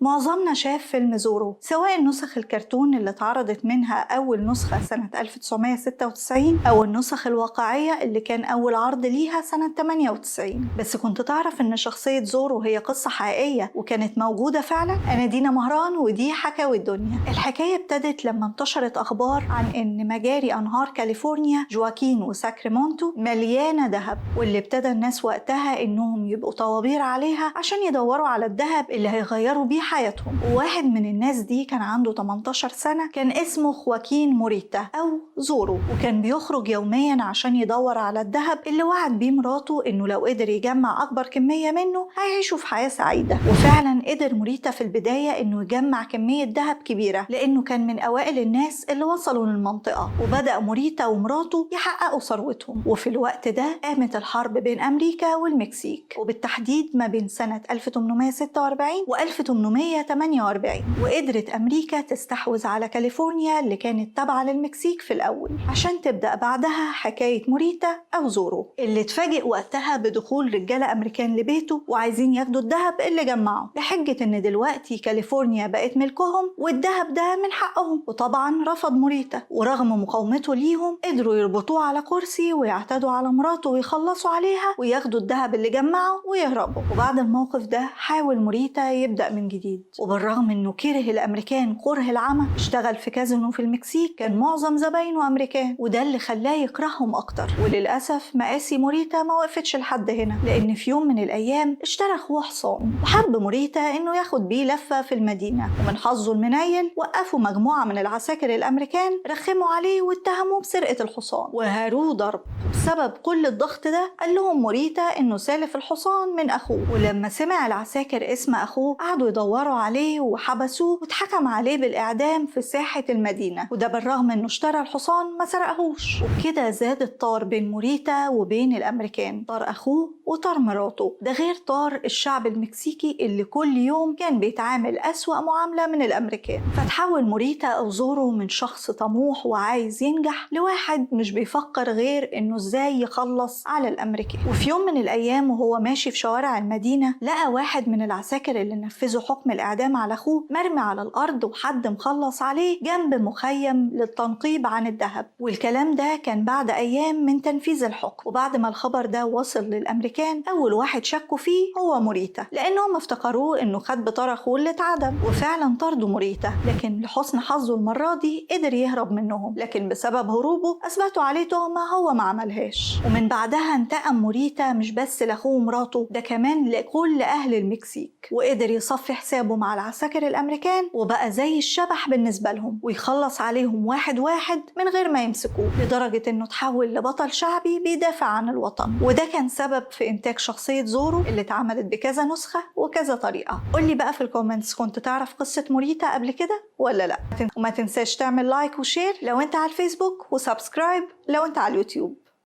معظمنا شاف فيلم زورو، سواء النسخ الكرتون اللي اتعرضت منها أول نسخة سنة 1996 أو النسخ الواقعية اللي كان أول عرض ليها سنة 98. بس كنت تعرف إن شخصية زورو هي قصة حقيقية وكانت موجودة فعلا؟ أنا دينا مهران ودي حكاوي الدنيا. الحكاية ابتدت لما انتشرت أخبار عن إن مجاري أنهار كاليفورنيا جواكين وساكرامنتو مليانة ذهب، واللي ابتدى الناس وقتها إنهم يبقوا طوابير عليها عشان يدوروا على الذهب اللي هيغيروا بيه حياتهم. وواحد من الناس دي كان عنده 18 سنة، كان اسمه خواكين موريتا أو زورو، وكان بيخرج يوميا عشان يدور على الذهب اللي وعد بيه مراته إنه لو قدر يجمع أكبر كمية منه هيعيشوا في حياة سعيدة. وفعلا قدر موريتا في البداية إنه يجمع كمية ذهب كبيرة لأنه كان من أوائل الناس اللي وصلوا للمنطقة، وبدأ موريتا ومراته يحققوا ثروتهم. وفي الوقت ده قامت الحرب بين أمريكا والمكسيك، وبالتحديد ما بين سنة 1846 و 1848، وقدرت أمريكا تستحوذ على كاليفورنيا اللي كانت تابعة للمكسيك في الأول، عشان تبدأ بعدها حكاية موريتا أو زورو، اللي اتفاجئ وقتها بدخول رجالة أمريكان لبيته وعايزين ياخدوا الذهب اللي جمعه، بحجة إن دلوقتي كاليفورنيا بقت ملكهم والذهب ده من حقهم. وطبعا رفض موريتا، ورغم مقاومته ليهم قدروا يربطوه على كرسي ويعتدوا على مراته ويخلصوا عليها وياخدوا الذهب اللي جمعه ويهربوا. وبعد الموقف ده حاول موريتا يبدأ من جديد، وبالرغم إنه كره الأمريكان كره العمى، اشتغل في كازينو في المكسيك كان معظم زباينه أمريكان، وده اللي خلاه يكرههم أكتر. وللأسف مقاسي موريتا ما وقفتش لحد هنا، لأن في يوم من الأيام اشترى أخوه حصان، وحب موريتا إنه ياخد بيه لفة في المدينة، ومن حظه المنيل وقفوا مجموعة من العساكر الأمريكان رخموا عليه واتهموه بسرقة الحصان وهاروه ضرب. بسبب كل الضغط ده قال لهم موريتا إنه سالف الحصان من أخوه، ولما سمع العساكر اسم أخوه قعدوا يدوروا عليه وحبسوه واتحكم عليه بالإعدام في ساحة المدينة، وده بالرغم إنه اشترى الحصان ما سرقهوش. وبكده زاد الطار بين موريتا وبين الأمريكان، طار أخوه وطار مراته، ده غير طار الشعب المكسيكي اللي كل يوم كان بيتعامل أسوأ معاملة من الأمريكان. فتحول موريتا أو زورو من شخص طموح وعايز ينجح لواحد مش بيفكر غير إنه إزاي يخلص على الأمريكان. وفي يوم من الأيام وهو ماشي في شوارع المدينة لقى واحد من العساكر اللي نفذوا حكم الإعدام على أخوه مرمي على الأرض وحد مخلص عليه جنب مخيم للتنقيب عن الذهب. والكلام ده كان بعد أيام من تنفيذ الحكم. وبعد ما الخبر ده وصل للأمريكان أول واحد شكوا فيه هو موريتا، لأنهم افتكروه إنه خد بطار أخوه اللي اتعدم، وفعلا طردوا موريتا، لكن لحسن حظه المرة دي قدر يهرب منهم، لكن بسبب هروبه أثبتوا عليه تهمة هو ما عملهاش. ومن بعدها انتقم موريتا مش بس لأخوه ومراته، ده كمان لكل أهل المكسيك، وقدر يصفي حسابه مع العساكر الأمريكان وبقى زي الشبح بالنسبة لهم، ويخلص عليهم واحد واحد من غير ما يمسكوه، لدرجة إنه تحول لبطل شعبي بيدافع عن الوطن. وده كان سبب في إنتاج شخصية زورو اللي اتعملت بكذا نسخة وكذا طريقة. قولي بقى في الكومنتس، كنت تعرف قصة موريتا قبل كده ولا لأ؟ وما تنساش تعمل لايك وشير لو انت على الفيسبوك، وسبسكرايب لو انت على اليوتيوب.